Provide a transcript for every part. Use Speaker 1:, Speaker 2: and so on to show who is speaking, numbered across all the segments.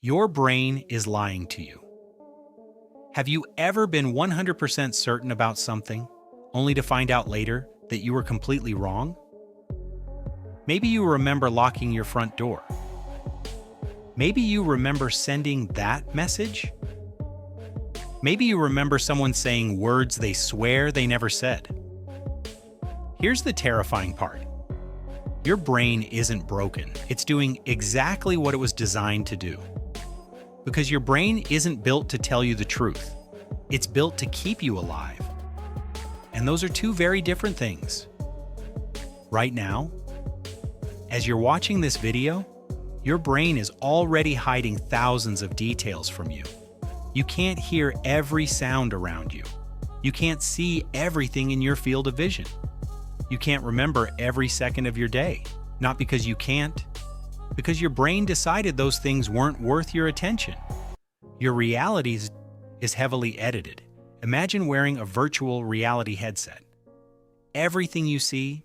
Speaker 1: Your brain is lying to you. Have you ever been 100% certain about something, only to find out later that you were completely wrong? Maybe you remember locking your front door. Maybe you remember sending that message. Maybe you remember someone saying words they swear they never said. Here's the terrifying part. Your brain isn't broken. It's doing exactly what it was designed to do. Because your brain isn't built to tell you the truth. It's built to keep you alive. And those are two very different things. Right now, as you're watching this video, your brain is already hiding thousands of details from you. You can't hear every sound around you. You can't see everything in your field of vision. You can't remember every second of your day. Not because you can't, because your brain decided those things weren't worth your attention. Your reality is heavily edited. Imagine wearing a virtual reality headset. Everything you see,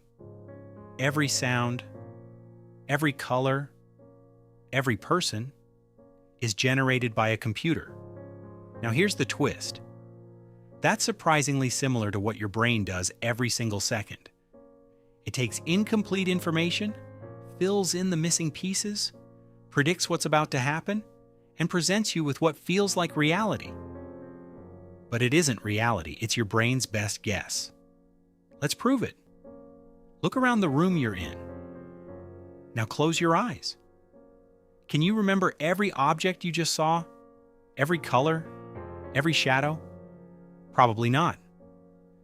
Speaker 1: every sound, every color, every person is generated by a computer. Now here's the twist. That's surprisingly similar to what your brain does every single second. It takes incomplete information, fills in the missing pieces, predicts what's about to happen, and presents you with what feels like reality. But it isn't reality, it's your brain's best guess. Let's prove it. Look around the room you're in. Now close your eyes. Can you remember every object you just saw? Every color? Every shadow? Probably not.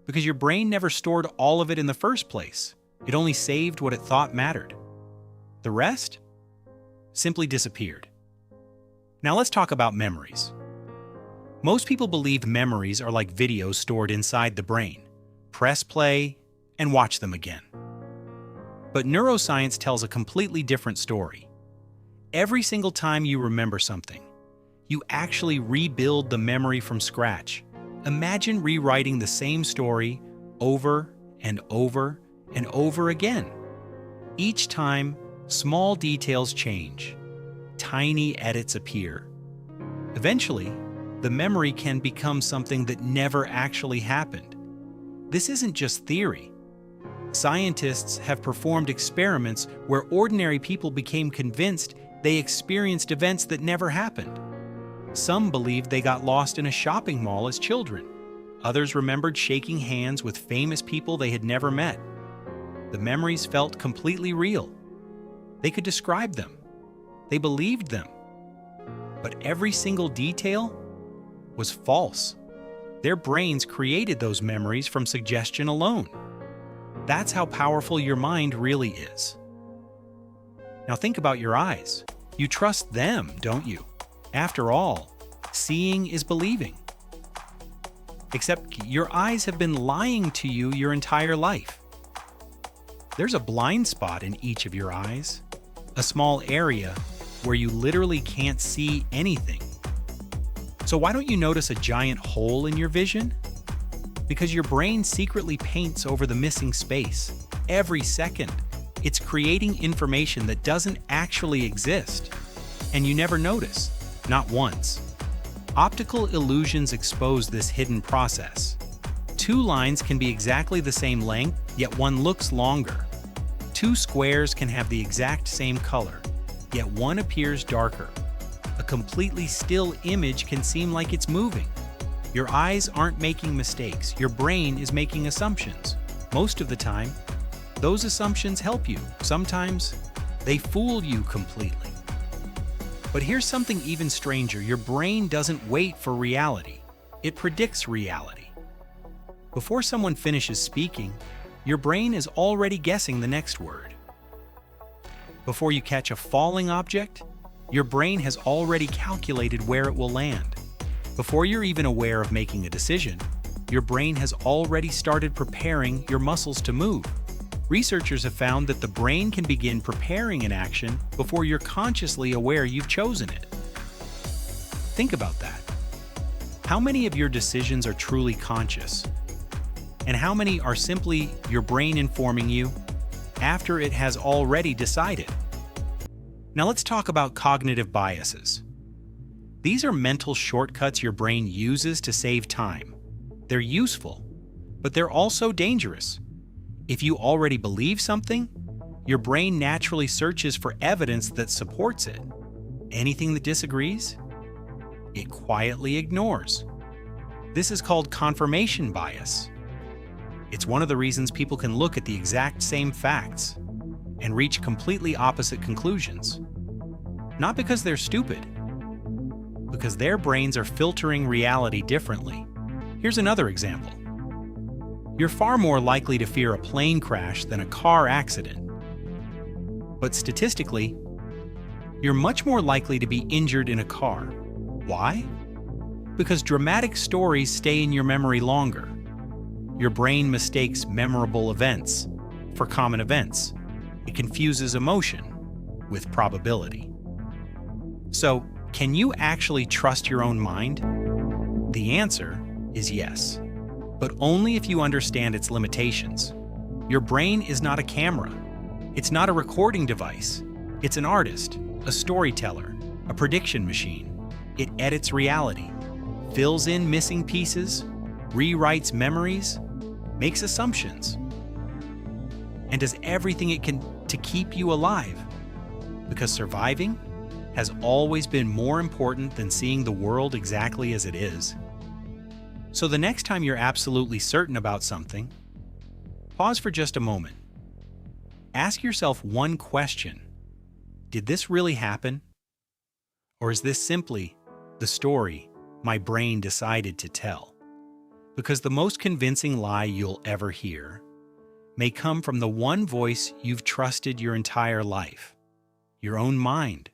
Speaker 1: Because your brain never stored all of it in the first place. It only saved what it thought mattered. The rest simply disappeared. Now let's talk about memories. Most people believe memories are like videos stored inside the brain. Press play and watch them again. But neuroscience tells a completely different story. Every single time you remember something, you actually rebuild the memory from scratch. Imagine rewriting the same story over and over and over again. Each time, small details change. Tiny edits appear. Eventually, the memory can become something that never actually happened. This isn't just theory. Scientists have performed experiments where ordinary people became convinced they experienced events that never happened. Some believed they got lost in a shopping mall as children. Others remembered shaking hands with famous people they had never met. The memories felt completely real. They could describe them. They believed them. But every single detail was false. Their brains created those memories from suggestion alone. That's how powerful your mind really is. Now think about your eyes. You trust them, don't you? After all, seeing is believing. Except your eyes have been lying to you your entire life. There's a blind spot in each of your eyes, a small area where you literally can't see anything. So why don't you notice a giant hole in your vision? Because your brain secretly paints over the missing space. Every second, it's creating information that doesn't actually exist. And you never notice, not once. Optical illusions expose this hidden process. Two lines can be exactly the same length, yet one looks longer. Two squares can have the exact same color, yet one appears darker. A completely still image can seem like it's moving. Your eyes aren't making mistakes, your brain is making assumptions. Most of the time, those assumptions help you. Sometimes, they fool you completely. But here's something even stranger. Your brain doesn't wait for reality. It predicts reality. Before someone finishes speaking, your brain is already guessing the next word. Before you catch a falling object, your brain has already calculated where it will land. Before you're even aware of making a decision, your brain has already started preparing your muscles to move. Researchers have found that the brain can begin preparing an action before you're consciously aware you've chosen it. Think about that. How many of your decisions are truly conscious? And how many are simply your brain informing you after it has already decided? Now let's talk about cognitive biases. These are mental shortcuts your brain uses to save time. They're useful, but they're also dangerous. If you already believe something, your brain naturally searches for evidence that supports it. Anything that disagrees, it quietly ignores. This is called confirmation bias. It's one of the reasons people can look at the exact same facts and reach completely opposite conclusions. Not because they're stupid, because their brains are filtering reality differently. Here's another example. You're far more likely to fear a plane crash than a car accident. But statistically, you're much more likely to be injured in a car. Why? Because dramatic stories stay in your memory longer. Your brain mistakes memorable events for common events. It confuses emotion with probability. So, can you actually trust your own mind? The answer is yes, but only if you understand its limitations. Your brain is not a camera. It's not a recording device. It's an artist, a storyteller, a prediction machine. It edits reality, fills in missing pieces, rewrites memories, makes assumptions, and does everything it can to keep you alive. Because surviving has always been more important than seeing the world exactly as it is. So the next time you're absolutely certain about something, pause for just a moment. Ask yourself one question. Did this really happen? Or is this simply the story my brain decided to tell? Because the most convincing lie you'll ever hear may come from the one voice you've trusted your entire life, your own mind.